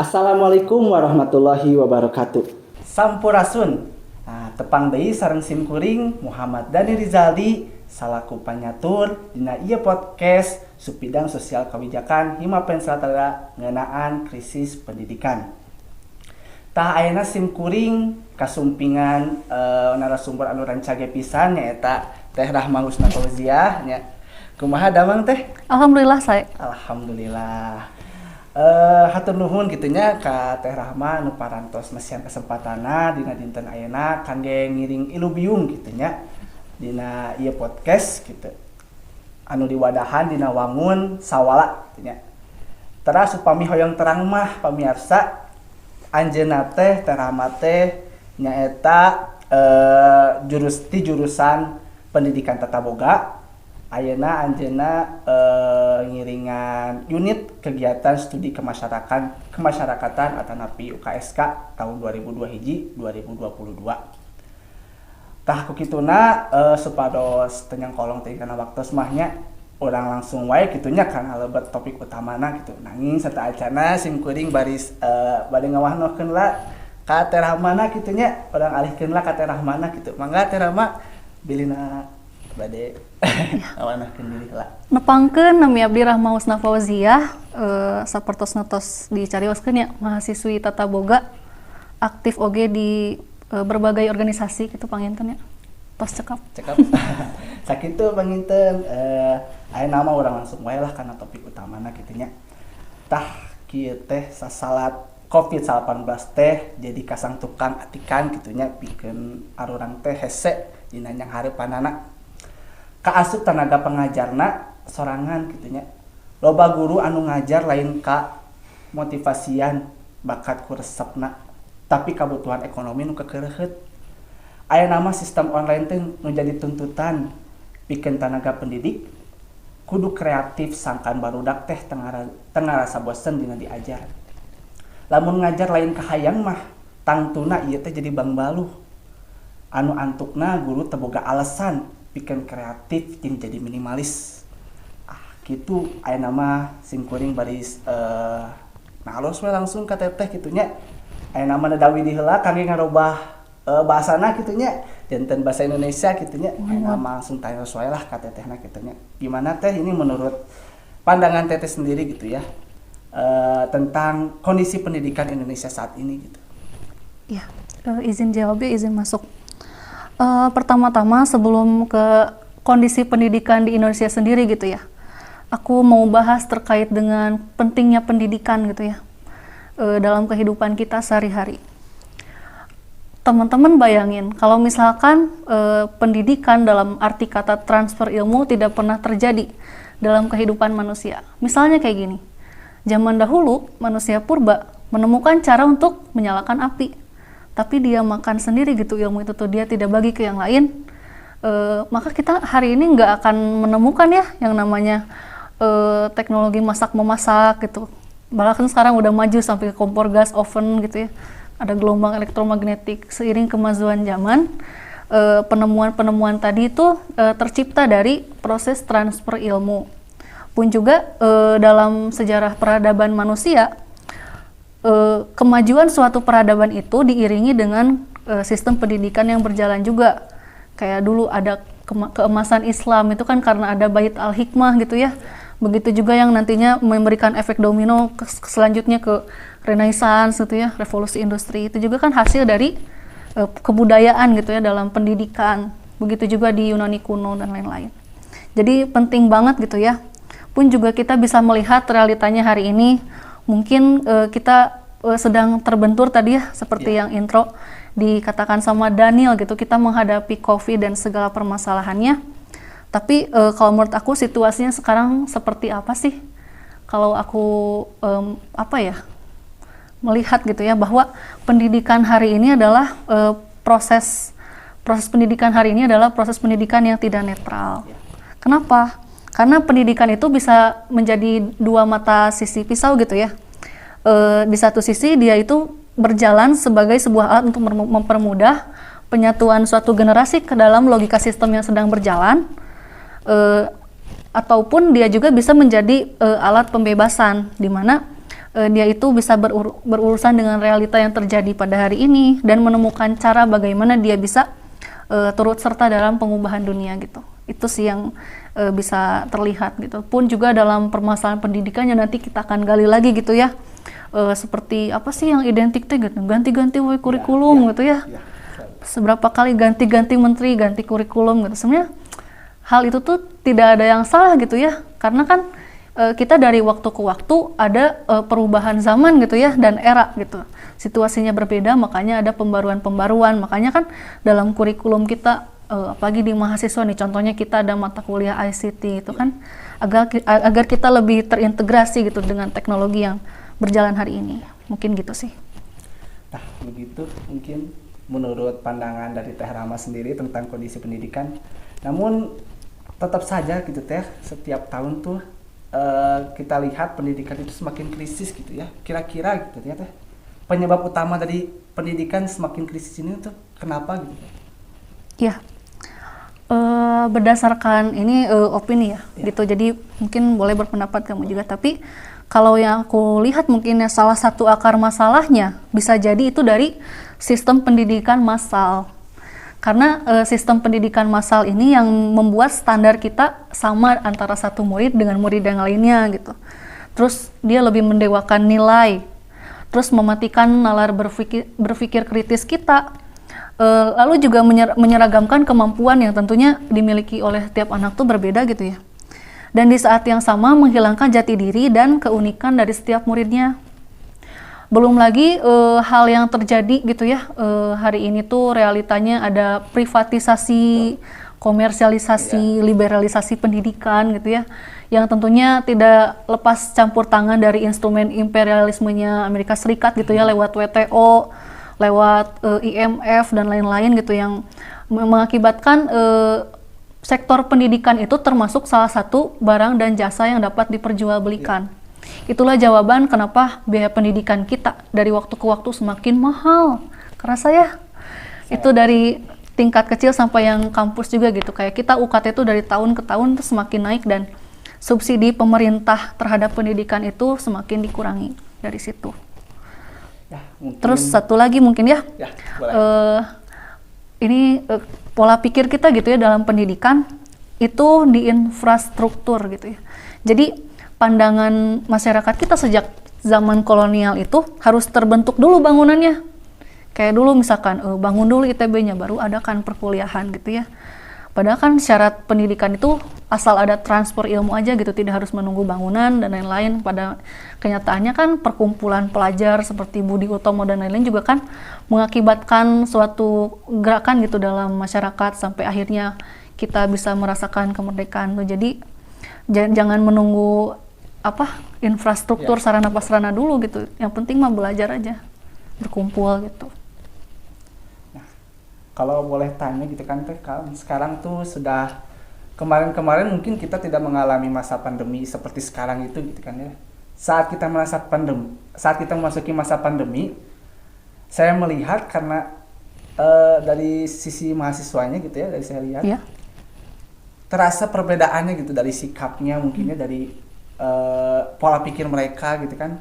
Assalamualaikum warahmatullahi wabarakatuh. Sampurasun. Tepang deui sareng simkuring Muhammad Dani Rizaldi salaku panyatur dina ieu podcast Supidang Sosial Kawijakan Himapen Satara ngeunaan krisis pendidikan. Tah ayeuna simkuring kasumpingan narasumber anu rancage pisan nyaeta Teh Rahma Husna Fauziah nya. Kumaha damang teh? Alhamdulillah saya. Alhamdulillah. Hatur nuhun gitunya ka Teh Rahma nu parantos mesian kesempatanna dina dinten ayeuna kangge ngiring ilubiung gitunya dina ieu podcast gitu. Anu diwadahan dina wangun sawala gitunya. Teras upami hoyong terang mah pamirsa anjeunna teh Teh Rahma teh nyaeta jurusan pendidikan tata boga. Ayeuna anjeunna ngiringan unit kegiatan studi kemasyarakatan atau NAPI UKSK tahun 2002 hiji 2022. Tah kukituna supados tenyang kolong teh kana waktos mahnya urang langsung wae kitunya kana lebet topik utamana gitu. Nanging serta acana simkuring baris bade ngawahnokeun la ka Teh Rahmana kitunya urang alihkeun la ka Teh Rahmana gitu. Mangga Teh Rahma bilina bade awanahkeun diri lah. Nepangkeun nami abdi Rahma Husna Fauziah sapertos ngetos dicarioskeun nya mahasiswi tata boga aktif oge di berbagai organisasi kitu panginten nya. Tos cekap. Sakitu panginten ayeuna mah urang langsung wae lah kana topik utamana kitu nya. Tah kieu teh sasalat COVID-19 teh jadi kasang tukang atikan kitu nya pikeun arurang teh hese dina nyang hareupanana. Kaasup tenaga pengajarna sorangan gitunya. Loba guru anu ngajar lain ka motivasian bakat ku resepna, tapi kabutuhan ekonomi nu kekereuheut. Ayeuna mah sistem online teh nu jadi tuntutan pikeun tenaga pendidik kudu kreatif sangkan barudak teh teu ngarasa bosen dina diajar. Lamun ngajar lain ka hayang mah tangtuna ieu teh jadi bangbaluh. Anu antukna guru teu boga alasan pikeun kreatif jeung jadi minimalis. Kitu ayeuna mah simkuring baris nalus we langsung ka teteh kitu nya. Ayeuna mah dawi di heula kangge ngarobah bahasana kitu nya. Janten bahasa Indonesia kitu nya. Ayeuna mah langsung tanya wae lah ka tetehna kitu nya. Gimana teh ini menurut pandangan teteh sendiri gitu ya. Tentang kondisi pendidikan Indonesia saat ini gitu. Ya, izin jawab ya, izin masuk. Pertama-tama sebelum ke kondisi pendidikan di Indonesia sendiri gitu ya, aku mau bahas terkait dengan pentingnya pendidikan gitu ya dalam kehidupan kita sehari-hari. Teman-teman bayangin kalau misalkan pendidikan dalam arti kata transfer ilmu tidak pernah terjadi dalam kehidupan manusia. Misalnya kayak gini, zaman dahulu manusia purba menemukan cara untuk menyalakan api. Tapi dia makan sendiri gitu ilmu itu tuh, dia tidak bagi ke yang lain, maka kita hari ini nggak akan menemukan ya yang namanya teknologi masak-memasak gitu. Bahkan sekarang udah maju sampai ke kompor gas, oven gitu ya, ada gelombang elektromagnetik. Seiring kemajuan zaman, penemuan-penemuan tadi itu tercipta dari proses transfer ilmu. Pun juga dalam sejarah peradaban manusia, kemajuan suatu peradaban itu diiringi dengan sistem pendidikan yang berjalan juga. Kayak dulu ada keemasan Islam itu kan karena ada Bait al-Hikmah gitu ya. Begitu juga yang nantinya memberikan efek domino selanjutnya ke Renaissance gitu ya, revolusi industri. Itu juga kan hasil dari kebudayaan gitu ya dalam pendidikan. Begitu juga di Yunani kuno dan lain-lain. Jadi penting banget gitu ya. Pun juga kita bisa melihat realitanya hari ini. Mungkin kita sedang terbentur tadi ya, seperti yang intro dikatakan sama Daniel gitu, kita menghadapi COVID dan segala permasalahannya. Tapi kalau menurut aku situasinya sekarang seperti apa sih? Kalau aku melihat gitu ya, bahwa pendidikan hari ini adalah proses pendidikan hari ini adalah proses pendidikan yang tidak netral. Kenapa? Karena pendidikan itu bisa menjadi dua mata sisi pisau gitu ya. Di satu sisi dia itu berjalan sebagai sebuah alat untuk mempermudah penyatuan suatu generasi ke dalam logika sistem yang sedang berjalan, ataupun dia juga bisa menjadi alat pembebasan, di mana dia itu bisa berurusan dengan realita yang terjadi pada hari ini dan menemukan cara bagaimana dia bisa turut serta dalam pengubahan dunia gitu. Itu sih yang bisa terlihat gitu. Pun juga dalam permasalahan pendidikan yang nanti kita akan gali lagi gitu ya. Seperti apa sih yang identik teh gitu, ganti-ganti kurikulum gitu ya. Seberapa kali ganti-ganti menteri, ganti kurikulum gitu. Sebenarnya hal itu tuh tidak ada yang salah gitu ya. Karena kan kita dari waktu ke waktu ada perubahan zaman gitu ya dan era gitu. Situasinya berbeda, makanya ada pembaruan-pembaruan. Makanya kan dalam kurikulum kita apalagi di mahasiswa nih, contohnya kita ada mata kuliah ICT itu kan agar kita lebih terintegrasi gitu dengan teknologi yang berjalan hari ini. Mungkin gitu sih. Nah, begitu mungkin menurut pandangan dari Teh Rama sendiri tentang kondisi pendidikan. Namun tetap saja gitu Teh, setiap tahun tuh kita lihat pendidikan itu semakin krisis gitu ya. Kira-kira gitu ya Teh, penyebab utama dari pendidikan semakin krisis ini tuh kenapa gitu? Ya, berdasarkan ini opini ya, gitu. Jadi mungkin boleh berpendapat kamu juga. Tapi kalau yang aku lihat mungkin ya salah satu akar masalahnya bisa jadi itu dari sistem pendidikan massal. Karena sistem pendidikan massal ini yang membuat standar kita sama antara satu murid dengan murid yang lainnya gitu. Terus dia lebih mendewakan nilai, terus mematikan nalar berpikir kritis kita, lalu juga menyeragamkan kemampuan yang tentunya dimiliki oleh tiap anak tuh berbeda gitu ya. Dan di saat yang sama menghilangkan jati diri dan keunikan dari setiap muridnya. Belum lagi hal yang terjadi gitu ya, hari ini tuh realitanya ada privatisasi, komersialisasi, liberalisasi pendidikan gitu ya, yang tentunya tidak lepas campur tangan dari instrumen imperialismenya Amerika Serikat gitu ya, lewat WTO, lewat IMF dan lain-lain gitu, yang mengakibatkan sektor pendidikan itu termasuk salah satu barang dan jasa yang dapat diperjualbelikan. Itulah jawaban kenapa biaya pendidikan kita dari waktu ke waktu semakin mahal. Kerasa ya? Itu dari tingkat kecil sampai yang kampus juga gitu. Kayak kita UKT itu dari tahun ke tahun tuh semakin naik dan subsidi pemerintah terhadap pendidikan itu semakin dikurangi dari situ. Ya, mungkin... Terus satu lagi mungkin ya, ini pola pikir kita gitu ya dalam pendidikan itu di infrastruktur gitu ya. Jadi pandangan masyarakat kita sejak zaman kolonial itu harus terbentuk dulu bangunannya. Kayak dulu misalkan bangun dulu ITB-nya baru ada kan perkuliahan gitu ya. Padahal kan syarat pendidikan itu asal ada transfer ilmu aja gitu, tidak harus menunggu bangunan dan lain-lain. Pada kenyataannya kan perkumpulan pelajar seperti Budi Utomo dan lain-lain juga kan mengakibatkan suatu gerakan gitu dalam masyarakat sampai akhirnya kita bisa merasakan kemerdekaan. Jadi jangan menunggu infrastruktur sarana prasarana dulu gitu. Yang penting mah belajar aja, berkumpul gitu. Nah, kalau boleh tanya gitu kan Teh, sekarang tuh sudah kemarin-kemarin mungkin kita tidak mengalami masa pandemi seperti sekarang itu gitu kan ya. Saat kita memasuki masa pandemi, saya melihat karena dari sisi mahasiswanya gitu ya, dari saya lihat terasa perbedaannya gitu dari sikapnya mungkinnya dari pola pikir mereka gitu kan.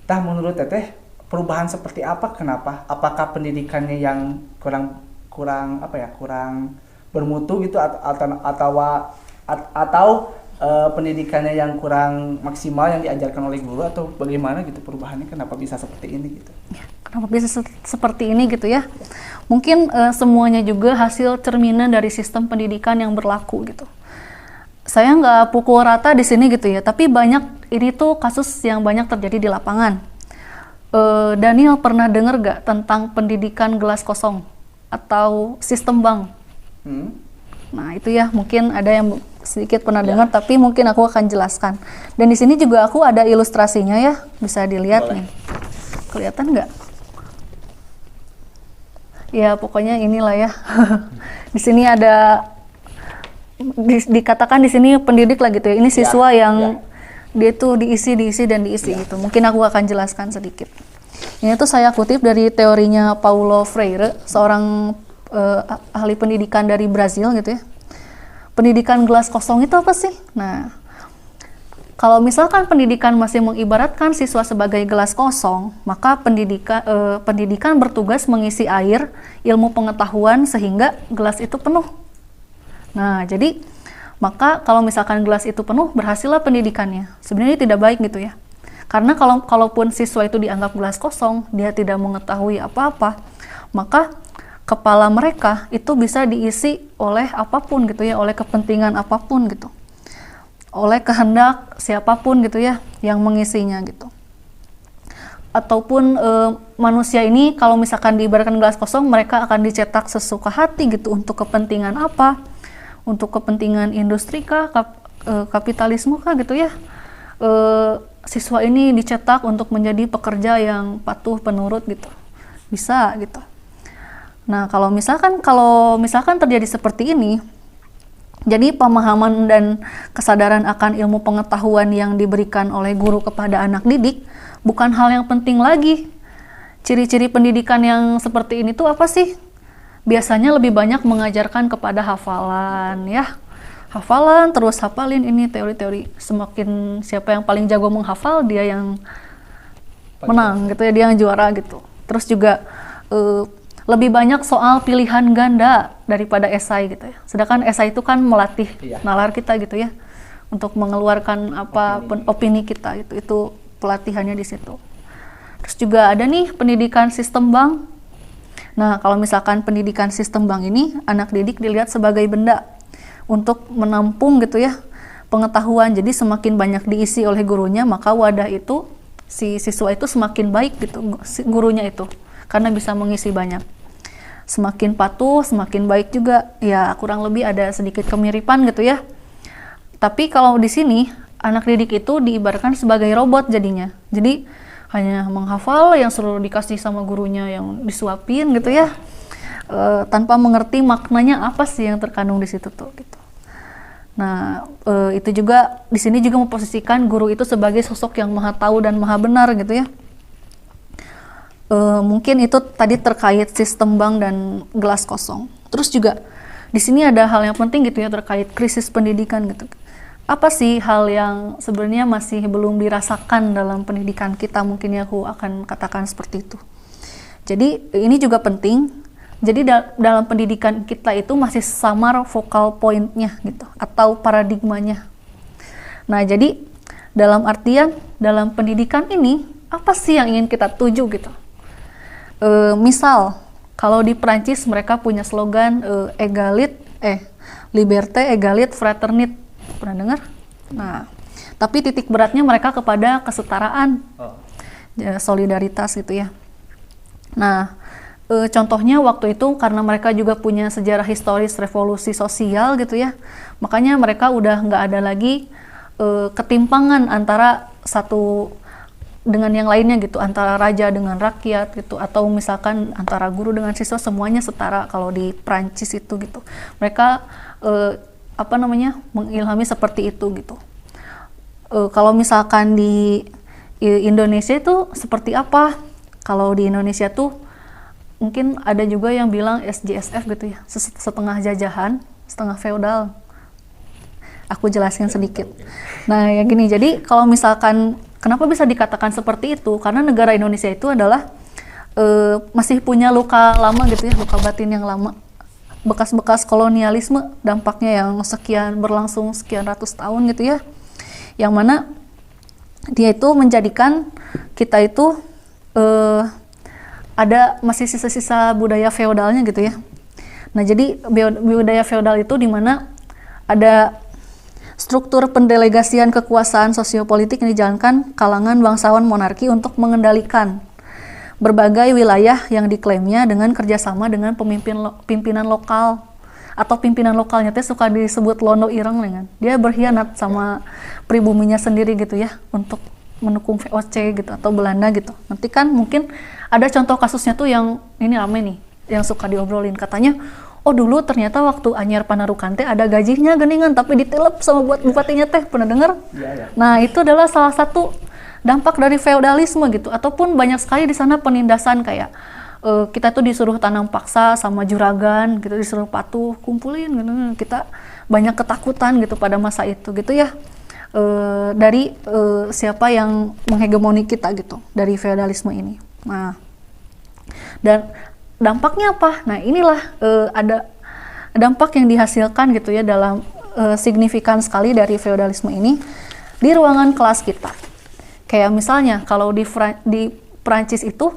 Tah menurut Teteh perubahan seperti apa? Kenapa? Apakah pendidikannya yang kurang bermutu gitu atau pendidikannya yang kurang maksimal yang diajarkan oleh guru atau bagaimana gitu perubahannya? Kenapa bisa seperti ini gitu? Kenapa bisa seperti ini gitu ya? Mungkin semuanya juga hasil cerminan dari sistem pendidikan yang berlaku gitu. Saya nggak pukul rata di sini gitu ya, tapi banyak ini tuh kasus yang banyak terjadi di lapangan. Daniel pernah dengar gak tentang pendidikan gelas kosong atau sistem bank? Nah itu ya mungkin ada yang sedikit pernah dengar, tapi mungkin aku akan jelaskan. Dan di sini juga aku ada ilustrasinya ya, bisa dilihat. Boleh. Nih. Kelihatan nggak? Ya pokoknya inilah ya. Di sini ada dikatakan di sini pendidik lah gitu ya. Ini siswa yang dia tuh diisi gitu. Mungkin aku akan jelaskan sedikit. Ini tuh saya kutip dari teorinya Paulo Freire, seorang ahli pendidikan dari Brazil gitu ya. Pendidikan gelas kosong itu apa sih? Nah, Kalau misalkan pendidikan masih mengibaratkan siswa sebagai gelas kosong, maka pendidikan bertugas mengisi air, ilmu pengetahuan sehingga gelas itu penuh. Nah, jadi maka kalau misalkan gelas itu penuh, berhasillah pendidikannya. Sebenarnya tidak baik gitu ya. Karena kalaupun siswa itu dianggap gelas kosong, dia tidak mengetahui apa-apa, maka kepala mereka itu bisa diisi oleh apapun gitu ya, oleh kepentingan apapun gitu, oleh kehendak siapapun gitu ya yang mengisinya gitu. Ataupun manusia ini kalau misalkan diibaratkan gelas kosong, mereka akan dicetak sesuka hati gitu untuk kepentingan apa, untuk kepentingan industri kah, kapitalisme kah gitu ya. Siswa ini dicetak untuk menjadi pekerja yang patuh penurut gitu, bisa gitu. Nah, kalau misalkan terjadi seperti ini, jadi pemahaman dan kesadaran akan ilmu pengetahuan yang diberikan oleh guru kepada anak didik bukan hal yang penting lagi. Ciri-ciri pendidikan yang seperti ini tuh apa sih? Biasanya lebih banyak mengajarkan kepada hafalan ya. Hafalan, terus hafalin ini teori-teori. Semakin siapa yang paling jago menghafal, dia yang menang gitu ya, dia yang juara gitu. Terus juga lebih banyak soal pilihan ganda daripada esai gitu ya. Sedangkan esai itu kan melatih nalar kita gitu ya, untuk mengeluarkan opini kita gitu. Itu pelatihannya di situ. Terus juga ada nih pendidikan sistem bank. Nah, kalau misalkan pendidikan sistem bank ini, anak didik dilihat sebagai benda untuk menampung gitu ya pengetahuan. Jadi semakin banyak diisi oleh gurunya, maka wadah itu si siswa itu semakin baik gitu, gurunya itu, karena bisa mengisi banyak. Semakin patuh, semakin baik juga. Ya, kurang lebih ada sedikit kemiripan gitu ya. Tapi kalau di sini, anak didik itu diibaratkan sebagai robot jadinya. Jadi, hanya menghafal yang selalu dikasih sama gurunya, yang disuapin gitu ya. Tanpa mengerti maknanya apa sih yang terkandung di situ tuh gitu. Nah, itu juga di sini juga memposisikan guru itu sebagai sosok yang maha tahu dan maha benar gitu ya. Mungkin itu tadi terkait sistem bank dan gelas kosong. Terus juga di sini ada hal yang penting gitu ya terkait krisis pendidikan gitu. Apa sih hal yang sebenarnya masih belum dirasakan dalam pendidikan kita, mungkin ya aku akan katakan seperti itu. Jadi ini juga penting. Jadi dalam pendidikan kita itu masih samar focal point-nya gitu, atau paradigmanya. Nah, jadi dalam artian dalam pendidikan ini apa sih yang ingin kita tuju gitu? Misal kalau di Prancis mereka punya slogan liberté, égalité, fraternité. Pernah dengar? Nah, tapi titik beratnya mereka kepada kesetaraan, solidaritas gitu ya. Nah, contohnya waktu itu karena mereka juga punya sejarah historis revolusi sosial gitu ya, makanya mereka udah nggak ada lagi ketimpangan antara satu dengan yang lainnya gitu, antara raja dengan rakyat gitu, atau misalkan antara guru dengan siswa, semuanya setara kalau di Prancis itu gitu. Mereka mengilhami seperti itu gitu. Kalau misalkan di Indonesia itu seperti apa? Kalau di Indonesia tuh mungkin ada juga yang bilang SJSF gitu ya, setengah jajahan, setengah feodal. Aku jelasin sedikit. Nah, ya gini, jadi kalau misalkan kenapa bisa dikatakan seperti itu? Karena negara Indonesia itu adalah masih punya luka lama gitu ya, luka batin yang lama. Bekas-bekas kolonialisme, dampaknya yang berlangsung sekian ratus tahun gitu ya. Yang mana dia itu menjadikan kita itu ada masih sisa-sisa budaya feodalnya gitu ya. Nah, jadi budaya feodal itu di mana ada struktur pendelegasian kekuasaan sosiopolitik yang dijalankan kalangan bangsawan monarki untuk mengendalikan berbagai wilayah yang diklaimnya dengan kerjasama dengan pimpinan lokal, atau pimpinan lokalnya teh suka disebut londo ireng dengan. Dia berkhianat sama pribuminya sendiri gitu ya untuk mendukung VOC gitu atau Belanda gitu. Nanti kan mungkin ada contoh kasusnya tuh yang ini rame nih, yang suka diobrolin, katanya oh dulu ternyata waktu Anyar Panarukan teh ada gajinya geningan tapi ditilep sama buat bupatinya teh, pernah dengar? Ya. Nah, itu adalah salah satu dampak dari feodalisme gitu. Ataupun banyak sekali di sana penindasan kayak kita tuh disuruh tanam paksa sama juragan gitu, disuruh patuh kumpulin gitu. Kita banyak ketakutan gitu pada masa itu gitu ya. dari siapa yang menghegemoni kita gitu, dari feodalisme ini. Nah, dan dampaknya apa? Nah, inilah ada dampak yang dihasilkan gitu ya dalam signifikan sekali dari feodalisme ini di ruangan kelas kita. Kayak misalnya kalau di Prancis itu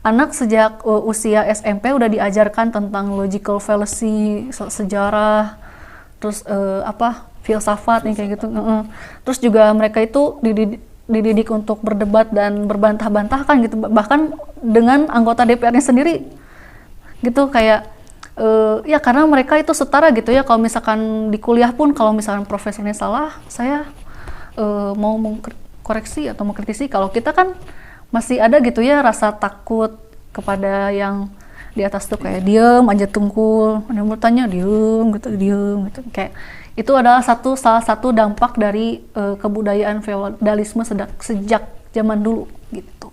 anak sejak usia SMP udah diajarkan tentang logical fallacy, sejarah, terus filsafat nih kayak gitu. Terus juga mereka itu dididik untuk berdebat dan berbantah-bantahkan gitu, bahkan dengan anggota DPR-nya sendiri gitu, kayak ya karena mereka itu setara gitu ya. Kalau misalkan di kuliah pun kalau misalkan profesornya salah, saya mau mengkoreksi atau mengkritisi. Kalau kita kan masih ada gitu ya rasa takut kepada yang di atas tuh, kayak diem aja tungkul, ada yang bertanya diem gitu. Kayak itu adalah salah satu dampak dari kebudayaan feodalisme sejak zaman dulu gitu.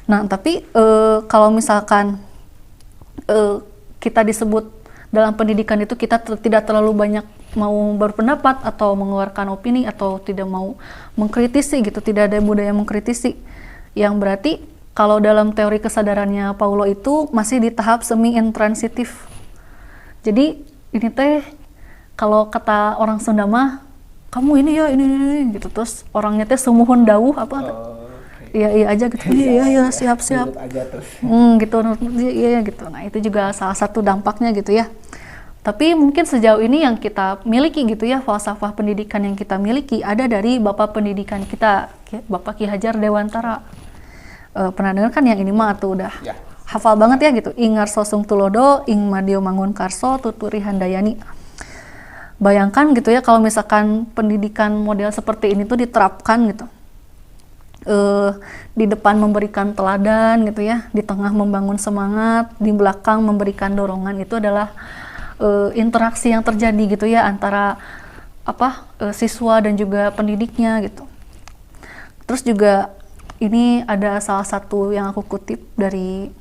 Nah, tapi kalau misalkan kita disebut dalam pendidikan itu kita tidak terlalu banyak mau berpendapat atau mengeluarkan opini atau tidak mau mengkritisi gitu, tidak ada budaya mengkritisi, yang berarti kalau dalam teori kesadarannya Paulo itu masih di tahap semi-intransitif. Jadi ini teh kalau kata orang Sunda mah, kamu ini ya ini gitu, terus orangnya teh sumuhun dawuh iya aja gitu, iya siap gitu, iya gitu. Nah, itu juga salah satu dampaknya gitu ya. Tapi mungkin sejauh ini yang kita miliki gitu ya, falsafah pendidikan yang kita miliki ada dari bapak pendidikan kita, Bapak Ki Hajar Dewantara. Pernah dengar kan yang ini mah tuh udah hafal banget ya gitu, Ingar Sosung Tulodo, Ing Madio Mangun Karso, Tuturi Handayani. Bayangkan gitu ya kalau misalkan pendidikan model seperti ini tuh diterapkan gitu, di depan memberikan teladan gitu ya, di tengah membangun semangat, di belakang memberikan dorongan. Itu adalah interaksi yang terjadi gitu ya antara siswa dan juga pendidiknya gitu. Terus juga ini ada salah satu yang aku kutip dari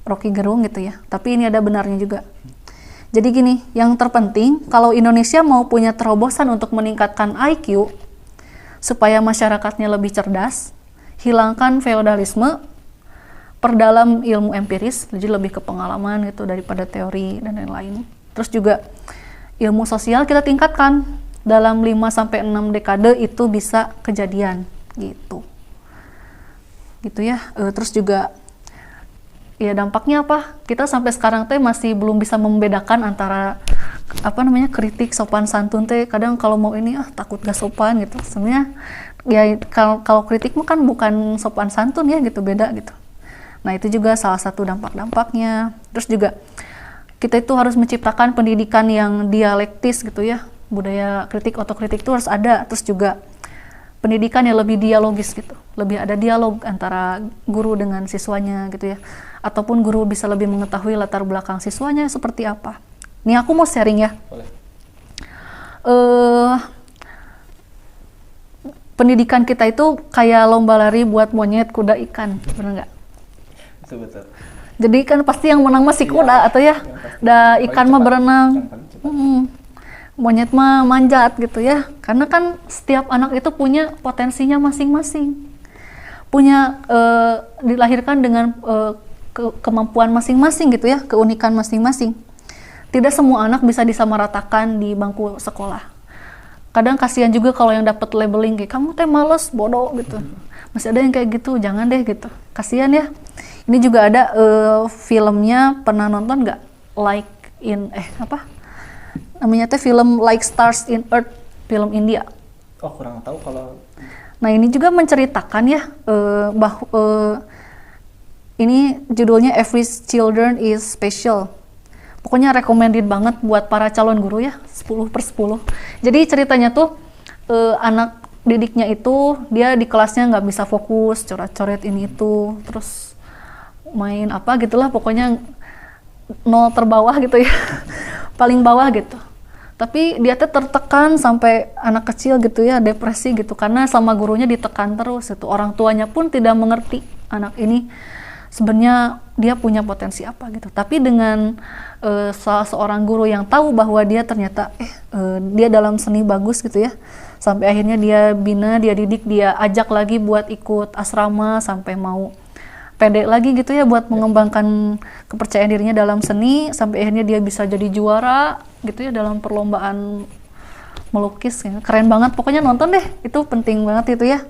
Rocky Gerung gitu ya, tapi ini ada benarnya juga. Jadi gini, yang terpenting kalau Indonesia mau punya terobosan untuk meningkatkan IQ supaya masyarakatnya lebih cerdas, hilangkan feodalisme, perdalam ilmu empiris, jadi lebih ke pengalaman gitu daripada teori dan lain-lain. Terus juga ilmu sosial kita tingkatkan, dalam 5-6 dekade itu bisa kejadian gitu. Gitu ya. Terus juga ya dampaknya apa? Kita sampai sekarang teh masih belum bisa membedakan antara kritik sopan santun teh. Kadang kalau mau ini takut gak sopan gitu. Sebenarnya ya kalau kritik mah kan bukan sopan santun ya gitu, beda gitu. Nah, itu juga salah satu dampak-dampaknya. Terus juga kita itu harus menciptakan pendidikan yang dialektis gitu ya. Budaya kritik, otokritik itu harus ada. Terus juga pendidikan yang lebih dialogis gitu. Lebih ada dialog antara guru dengan siswanya gitu ya. Ataupun guru bisa lebih mengetahui latar belakang siswanya seperti apa. Nih aku mau sharing ya. Boleh. Pendidikan kita itu kayak lomba lari buat monyet, kuda, ikan. Bener nggak? Betul. Jadi kan pasti yang menang masih kuda atau ya. Da ikan mah berenang. Monyet mah manjat gitu ya. Karena kan setiap anak itu punya potensinya masing-masing. Punya dilahirkan dengan kemampuan masing-masing gitu ya, keunikan masing-masing. Tidak semua anak bisa disamaratakan di bangku sekolah. Kadang kasihan juga kalau yang dapat labeling kayak kamu teh males, bodoh gitu. Masih ada yang kayak gitu, jangan deh gitu. Kasihan ya. Ini juga ada filmnya, pernah nonton nggak? Namanya teh film Like Stars in Earth, film India. Oh, kurang tahu kalau. Nah, ini juga menceritakan ya ini judulnya Every Children is Special. Pokoknya recommended banget buat para calon guru ya, 10/10. Jadi ceritanya tuh anak didiknya itu dia di kelasnya nggak bisa fokus, coret-coret ini itu, terus main apa gitulah, pokoknya 0 terbawah gitu ya, paling bawah gitu. Tapi dia tuh tertekan sampai anak kecil gitu ya, depresi gitu, karena sama gurunya ditekan terus itu. Orang tuanya pun tidak mengerti anak ini sebenarnya dia punya potensi apa gitu. Tapi dengan salah seorang guru yang tahu bahwa dia ternyata dia dalam seni bagus gitu ya, sampai akhirnya dia bina, dia didik, dia ajak lagi buat ikut asrama sampai mau pede lagi gitu ya buat mengembangkan kepercayaan dirinya dalam seni, sampai akhirnya dia bisa jadi juara gitu ya dalam perlombaan melukis ya. Keren banget, pokoknya nonton deh, itu penting banget itu ya,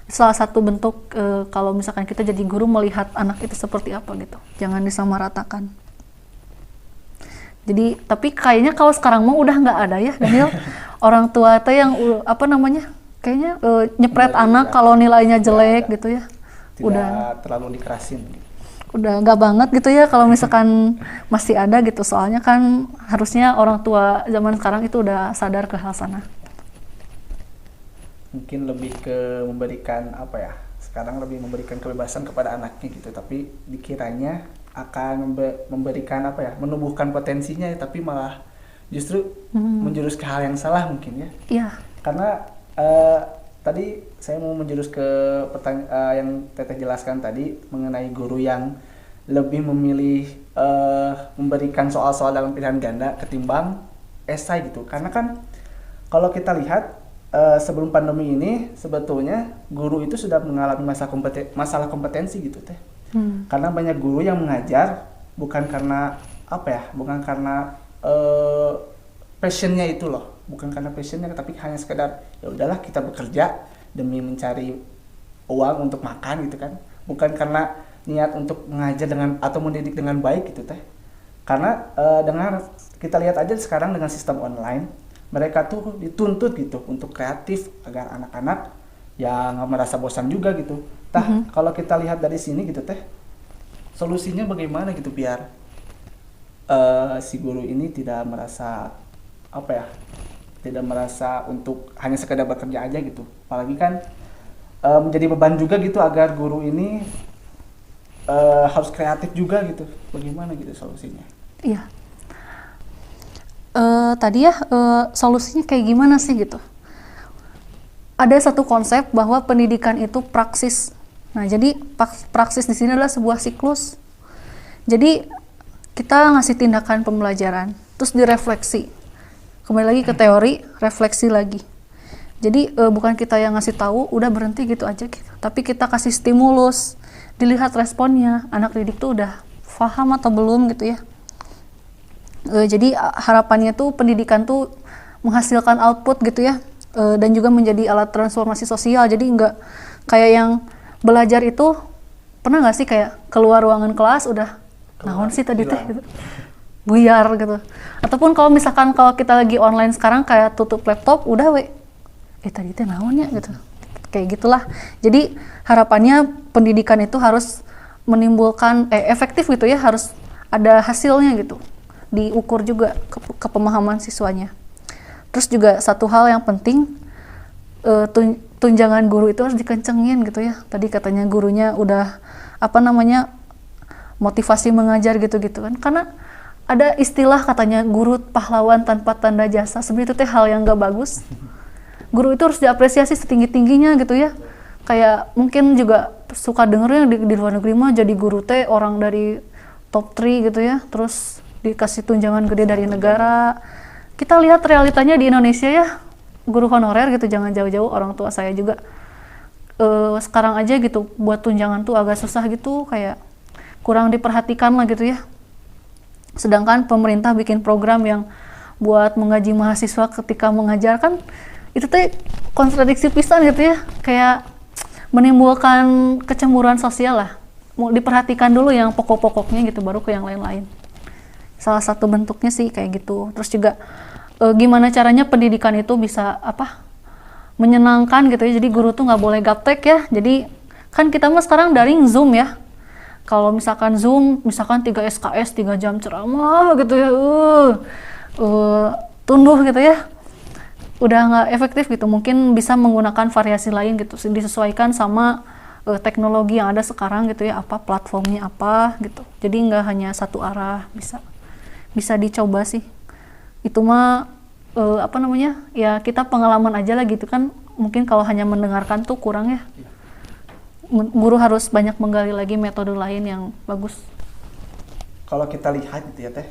salah satu bentuk kalau misalkan kita jadi guru melihat anak itu seperti apa gitu, jangan disamaratakan. Jadi tapi kayaknya kalau sekarang mau udah nggak ada ya Daniel, orang tua teh yang apa namanya kayaknya nyepret anak kalau nilainya jelek gitu ya, Tidak udah terlalu dikerasin. udah nggak banget gitu ya kalau misalkan masih ada gitu, soalnya kan harusnya orang tua zaman sekarang itu udah sadar ke hal sana. Mungkin lebih ke memberikan apa ya, sekarang lebih memberikan kebebasan kepada anaknya gitu, tapi dikiranya akan memberikan apa ya, menumbuhkan potensinya, tapi malah justru menjurus ke hal yang salah mungkin ya. Iya. Karena tadi saya mau menjurus ke yang Teteh jelaskan tadi mengenai guru yang lebih memilih memberikan soal-soal dalam pilihan ganda ketimbang esai gitu. Karena kan kalau kita lihat sebelum pandemi ini sebetulnya guru itu sudah mengalami masalah kompetensi gitu Teh. Karena banyak guru yang mengajar bukan karena apa ya, bukan karena passionnya itu loh, bukan karena passionnya, tapi hanya sekedar ya udahlah kita bekerja demi mencari uang untuk makan gitu kan, bukan karena niat untuk mengajar dengan atau mendidik dengan baik gitu Teh. Karena dengan kita lihat aja sekarang dengan sistem online, mereka tuh dituntut gitu untuk kreatif agar anak-anak ya nggak merasa bosan juga gitu. Kalau kita lihat dari sini gitu Teh, solusinya bagaimana gitu biar si guru ini tidak merasa apa ya, tidak merasa untuk hanya sekedar bekerja aja gitu. Apalagi kan menjadi beban juga gitu agar guru ini harus kreatif juga gitu. Bagaimana gitu solusinya? Iya. Tadi ya solusinya kayak gimana sih gitu? Ada satu konsep bahwa pendidikan itu praksis. Nah, jadi praksis di sini adalah sebuah siklus. Jadi kita ngasih tindakan pembelajaran, terus direfleksi. Kembali lagi ke teori, refleksi lagi. Jadi bukan kita yang ngasih tahu, udah berhenti gitu aja gitu. Tapi kita kasih stimulus, dilihat responnya, anak didik tuh udah paham atau belum gitu ya. Jadi harapannya tuh pendidikan tuh menghasilkan output gitu ya, dan juga menjadi alat transformasi sosial. Jadi nggak kayak yang belajar itu, pernah nggak sih kayak keluar ruangan kelas udah naon sih tadi teh gitu, buyar gitu. Ataupun kalau misalkan kalau kita lagi online sekarang kayak tutup laptop udah tadi teh naonnya gitu, kayak gitulah. Jadi harapannya pendidikan itu harus menimbulkan efektif gitu ya, harus ada hasilnya gitu, diukur juga ke pemahaman siswanya. Terus juga satu hal yang penting, tunjangan guru itu harus dikencengin gitu ya. Tadi katanya gurunya udah apa namanya motivasi mengajar gitu-gitu kan, karena ada istilah katanya guru pahlawan tanpa tanda jasa. Sebenarnya itu teh hal yang gak bagus. Guru itu harus diapresiasi setinggi-tingginya gitu ya. Kayak mungkin juga suka dengernya di luar negeri mah jadi guru teh orang dari top 3 gitu ya, terus dikasih tunjangan gede dari negara. Kita lihat realitanya di Indonesia ya, guru honorer gitu, jangan jauh-jauh, orang tua saya juga sekarang aja gitu buat tunjangan tuh agak susah gitu, kayak kurang diperhatikan lah gitu ya. Sedangkan pemerintah bikin program yang buat menggaji mahasiswa ketika mengajar, kan itu tuh kontradiksi pisan gitu ya, kayak menimbulkan kecemburuan sosial lah. Mau diperhatikan dulu yang pokok-pokoknya gitu, baru ke yang lain-lain. Salah satu bentuknya sih kayak gitu. Terus juga gimana caranya pendidikan itu bisa menyenangkan gitu ya. Jadi guru tuh nggak boleh gaptek ya. Jadi kan kita mah sekarang daring Zoom ya. Kalau misalkan Zoom, misalkan 3 SKS, 3 jam ceramah gitu ya, tunduh gitu ya, udah nggak efektif gitu. Mungkin bisa menggunakan variasi lain gitu, disesuaikan sama teknologi yang ada sekarang gitu ya, apa platformnya apa gitu. Jadi nggak hanya satu arah, bisa dicoba sih. Itu mah ya kita pengalaman aja lah gitu kan. Mungkin kalau hanya mendengarkan tuh kurang ya. Guru harus banyak menggali lagi metode lain yang bagus. Kalau kita lihat gitu ya Teh,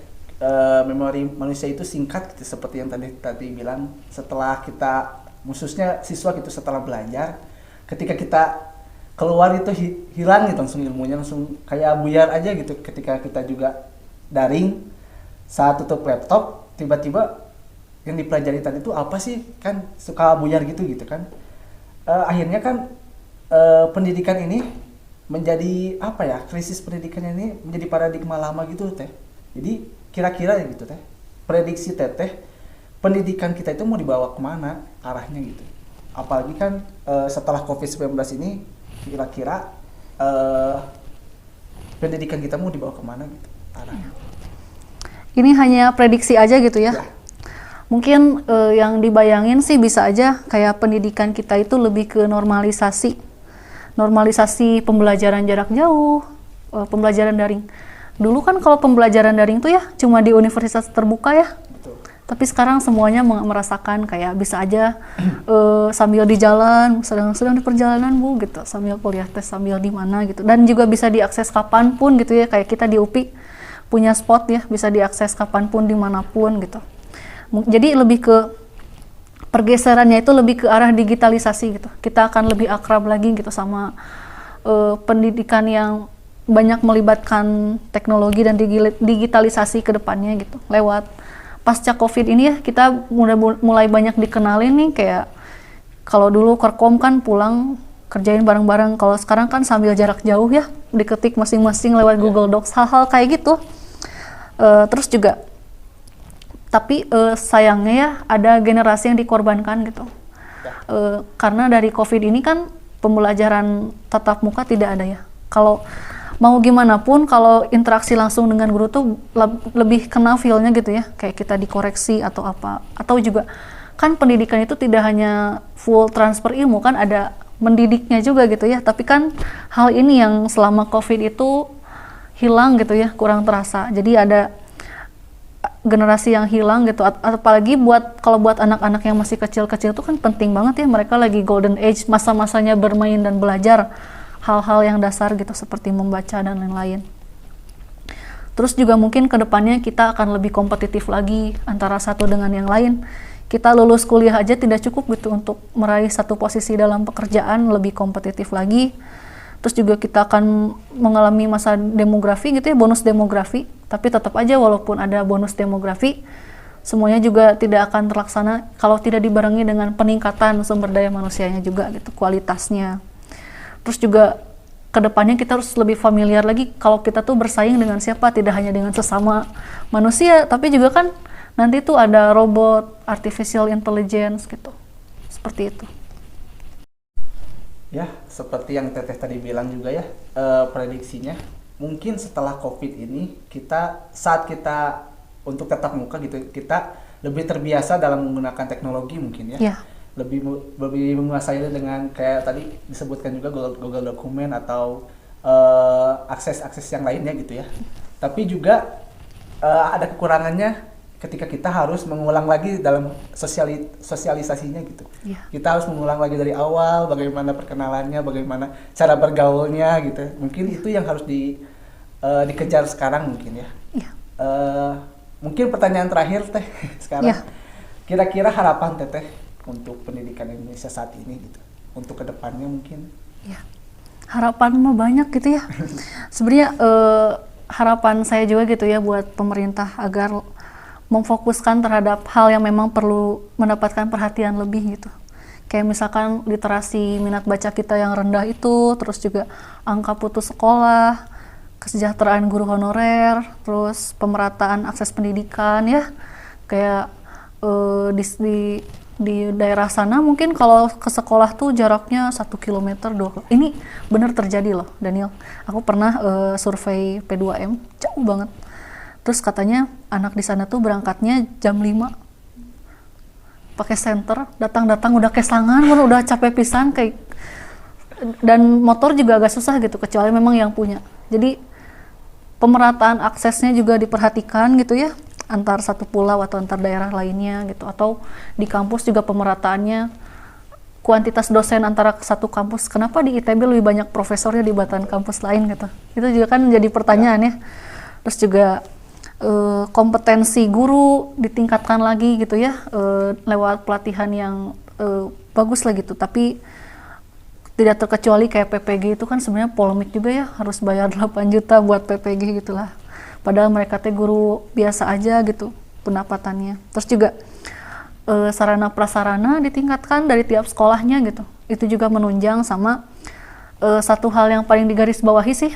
memori manusia itu singkat gitu, seperti yang tadi bilang. Setelah kita khususnya siswa gitu setelah belajar, ketika kita keluar itu hilang gitu langsung ilmunya, langsung kayak buyar aja gitu. Ketika kita juga daring, saat tutup laptop tiba-tiba yang dipelajari tadi itu apa sih, kan suka buyar gitu kan. Akhirnya kan pendidikan ini menjadi apa ya, krisis pendidikan ini menjadi paradigma lama gitu teh. Jadi kira-kira ya gitu teh, prediksi teteh pendidikan kita itu mau dibawa kemana arahnya gitu. Apalagi kan setelah COVID-19 ini kira-kira pendidikan kita mau dibawa kemana gitu arahnya. Ini hanya prediksi aja gitu ya. Mungkin yang dibayangin sih bisa aja kayak pendidikan kita itu lebih ke normalisasi pembelajaran jarak jauh, pembelajaran daring. Dulu kan kalau pembelajaran daring tuh ya cuma di universitas terbuka ya. Betul. Tapi sekarang semuanya merasakan kayak bisa aja sambil di jalan, sedang di perjalanan Bu gitu, sambil kuliah tes sambil di mana gitu. Dan juga bisa diakses kapanpun gitu ya, kayak kita di UPI punya spot ya, bisa diakses kapanpun dimanapun gitu. Jadi lebih ke pergeserannya itu lebih ke arah digitalisasi gitu. Kita akan lebih akrab lagi gitu sama pendidikan yang banyak melibatkan teknologi dan digitalisasi ke depannya gitu. Lewat pasca COVID ini ya, kita mulai banyak dikenalin nih, kayak kalau dulu Korkom kan pulang kerjain bareng-bareng, kalau sekarang kan sambil jarak jauh ya, diketik masing-masing lewat Google Docs, hal-hal kayak gitu. Terus juga tapi sayangnya ya ada generasi yang dikorbankan gitu. Karena dari COVID ini kan pembelajaran tatap muka tidak ada ya. Kalau mau gimana pun, kalau interaksi langsung dengan guru tuh lebih kena feel-nya gitu ya, kayak kita dikoreksi atau apa. Atau juga kan pendidikan itu tidak hanya full transfer ilmu, kan ada mendidiknya juga gitu ya. Tapi kan hal ini yang selama COVID itu hilang gitu ya, kurang terasa. Jadi ada generasi yang hilang gitu. Apalagi kalau buat anak-anak yang masih kecil-kecil itu kan penting banget ya, mereka lagi golden age, masa-masanya bermain dan belajar hal-hal yang dasar gitu seperti membaca dan lain-lain. Terus juga mungkin kedepannya kita akan lebih kompetitif lagi antara satu dengan yang lain. Kita lulus kuliah aja tidak cukup gitu untuk meraih satu posisi dalam pekerjaan, lebih kompetitif lagi. Terus juga kita akan mengalami masa demografi gitu ya, bonus demografi. Tapi tetap aja walaupun ada bonus demografi, semuanya juga tidak akan terlaksana kalau tidak dibarengi dengan peningkatan sumber daya manusianya juga gitu, kualitasnya. Terus juga kedepannya kita harus lebih familiar lagi kalau kita tuh bersaing dengan siapa, tidak hanya dengan sesama manusia, tapi juga kan nanti tuh ada robot, artificial intelligence gitu, seperti itu. Ya, seperti yang Teteh tadi bilang juga ya, prediksinya mungkin setelah COVID ini saat kita untuk tatap muka gitu, kita lebih terbiasa dalam menggunakan teknologi mungkin ya. Yeah. Lebih menguasai dengan kayak tadi disebutkan juga Google Dokumen atau akses yang lainnya gitu ya. Tapi juga ada kekurangannya ketika kita harus mengulang lagi dalam sosialisasinya gitu. Yeah. Kita harus mengulang lagi dari awal, bagaimana perkenalannya, bagaimana cara bergaulnya gitu. Mungkin itu yang harus dikejar sekarang mungkin ya. Yeah. Mungkin pertanyaan terakhir Teh sekarang. Yeah. Kira-kira harapan Teteh untuk pendidikan Indonesia saat ini gitu, untuk kedepannya mungkin? Ya, harapan mah banyak gitu ya. Sebenarnya harapan saya juga gitu ya buat pemerintah agar memfokuskan terhadap hal yang memang perlu mendapatkan perhatian lebih gitu. Kayak misalkan literasi minat baca kita yang rendah itu, terus juga angka putus sekolah, kesejahteraan guru honorer, terus pemerataan akses pendidikan ya. Kayak di daerah sana mungkin kalau ke sekolah tuh jaraknya 1 km 2 km. Ini bener terjadi loh Daniel. Aku pernah survei P2M, jauh banget. Terus katanya anak di sana tuh berangkatnya jam 5. Pakai senter, datang udah kesangan, udah capek pisan kayak, dan motor juga agak susah gitu kecuali memang yang punya. Jadi pemerataan aksesnya juga diperhatikan gitu ya, antar satu pulau atau antar daerah lainnya gitu, atau di kampus juga pemerataannya, kuantitas dosen antara satu kampus. Kenapa di ITB lebih banyak profesornya dibanding kampus lain gitu? Itu juga kan jadi pertanyaan ya. Terus juga kompetensi guru ditingkatkan lagi gitu ya, lewat pelatihan yang bagus lah gitu. Tapi tidak terkecuali kayak PPG itu kan sebenarnya polemik juga ya, harus bayar 8 juta buat PPG gitulah. Padahal mereka teh guru biasa aja gitu pendapatannya. Terus juga sarana prasarana ditingkatkan dari tiap sekolahnya gitu. Itu juga menunjang sama satu hal yang paling digarisbawahi sih,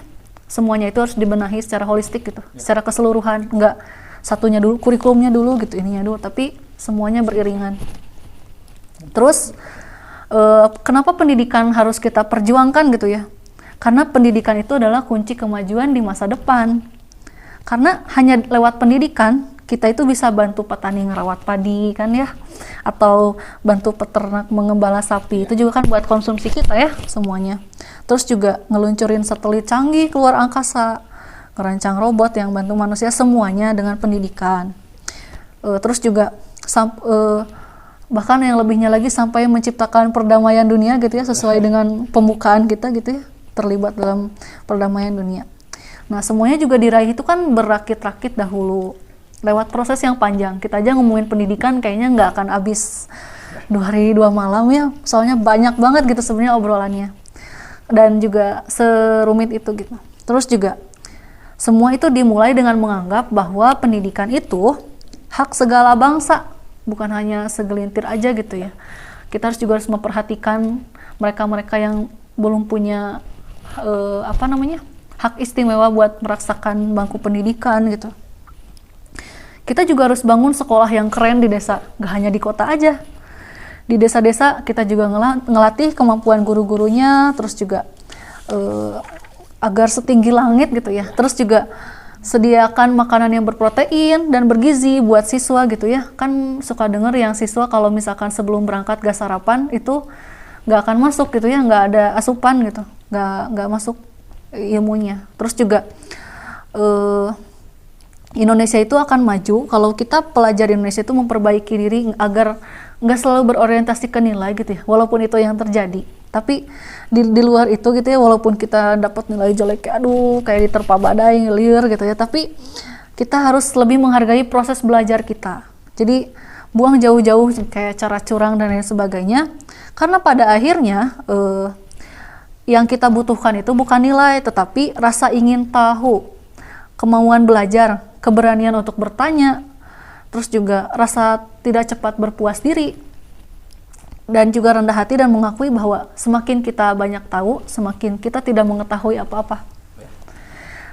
semuanya itu harus dibenahi secara holistik gitu, secara keseluruhan, nggak satunya dulu, kurikulumnya dulu gitu, ininya dulu, tapi semuanya beriringan. Terus kenapa pendidikan harus kita perjuangkan gitu ya? Karena pendidikan itu adalah kunci kemajuan di masa depan. Karena hanya lewat pendidikan kita itu bisa bantu petani ngerawat padi kan ya, atau bantu peternak mengembala sapi, itu juga kan buat konsumsi kita ya semuanya. Terus juga ngeluncurin satelit canggih keluar angkasa, ngerancang robot yang bantu manusia, semuanya dengan pendidikan. Terus juga bahkan yang lebihnya lagi sampai menciptakan perdamaian dunia gitu ya, sesuai dengan pembukaan kita gitu ya, terlibat dalam perdamaian dunia. Nah semuanya juga diraih itu kan berakit-rakit dahulu, lewat proses yang panjang. Kita aja ngomongin pendidikan kayaknya nggak akan habis 2 hari 2 malam ya, soalnya banyak banget gitu sebenarnya obrolannya, dan juga serumit itu gitu. Terus juga semua itu dimulai dengan menganggap bahwa pendidikan itu hak segala bangsa, bukan hanya segelintir aja gitu ya. Kita juga harus memperhatikan mereka-mereka yang belum punya hak istimewa buat merasakan bangku pendidikan gitu. Kita juga harus bangun sekolah yang keren di desa, gak hanya di kota aja. Di desa-desa kita juga ngelatih kemampuan guru-gurunya, terus juga agar setinggi langit gitu ya. Terus juga sediakan makanan yang berprotein dan bergizi buat siswa gitu ya. Kan suka denger yang siswa kalau misalkan sebelum berangkat gak sarapan itu gak akan masuk gitu ya, gak ada asupan gitu, gak masuk ilmunya. Terus juga Indonesia itu akan maju kalau kita pelajar Indonesia itu memperbaiki diri agar nggak selalu berorientasi ke nilai gitu ya, walaupun itu yang terjadi. Tapi di luar itu gitu ya, walaupun kita dapat nilai jelek, kayak diterpa badai, ngelir gitu ya, tapi kita harus lebih menghargai proses belajar kita. Jadi buang jauh-jauh kayak cara curang dan lain sebagainya, karena pada akhirnya yang kita butuhkan itu bukan nilai, tetapi rasa ingin tahu, kemauan belajar, keberanian untuk bertanya, terus juga rasa tidak cepat berpuas diri, dan juga rendah hati dan mengakui bahwa semakin kita banyak tahu, semakin kita tidak mengetahui apa-apa.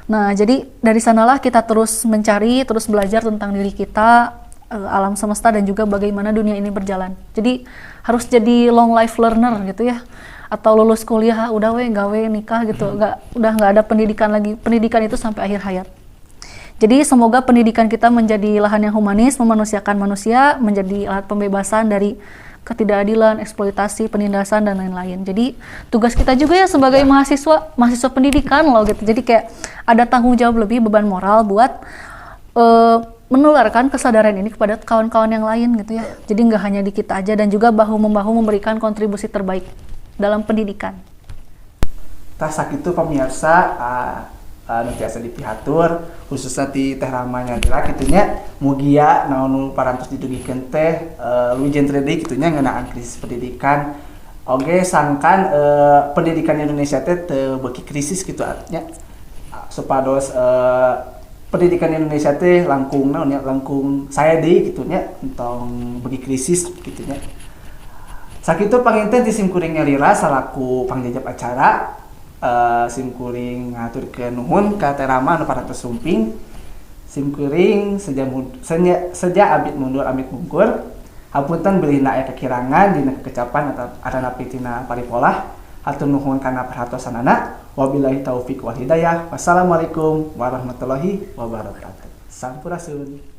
Nah, jadi dari sanalah kita terus mencari, terus belajar tentang diri kita, alam semesta, dan juga bagaimana dunia ini berjalan. Jadi harus jadi long life learner gitu ya, atau lulus kuliah udah gawe nikah gitu, udah nggak ada pendidikan lagi. Pendidikan itu sampai akhir hayat. Jadi semoga pendidikan kita menjadi lahan yang humanis, memanusiakan manusia, menjadi alat pembebasan dari ketidakadilan, eksploitasi, penindasan, dan lain-lain. Jadi tugas kita juga ya sebagai mahasiswa pendidikan loh gitu. Jadi kayak ada tanggung jawab lebih, beban moral buat menularkan kesadaran ini kepada kawan-kawan yang lain gitu ya. Jadi nggak hanya di kita aja, dan juga bahu-membahu memberikan kontribusi terbaik dalam pendidikan. Tah sakitu pemirsa nu biasa dipihatur khususnya di Teh Ramanya Dila kitunya mugia naon parantos didugikeun teh lujen tadi kitunya ngeunaan krisis pendidikan. Oge sangkan pendidikan Indonesia teh teu beuki krisis kitu artinya supados pendidikan Indonesia teh langkung naon nya langkung saya deui kitunya entong beuki krisis kitunya. Sakitu panginten ti simkuring ngalira salaku pangjajab acara. Simkuring ngaturkeun nuhun ka Teh Rama anu parantos sumping. Simkuring sedia abit mundur amit bungkur. Hapunten beulina aya kekirangan dina kekecapan atau arana pitina paripolah. Hatur nuhun kana perhatosanana. Wabillahi taufiq wal hidayah. Wassalamualaikum warahmatullahi wabarakatuh. Sampurasun.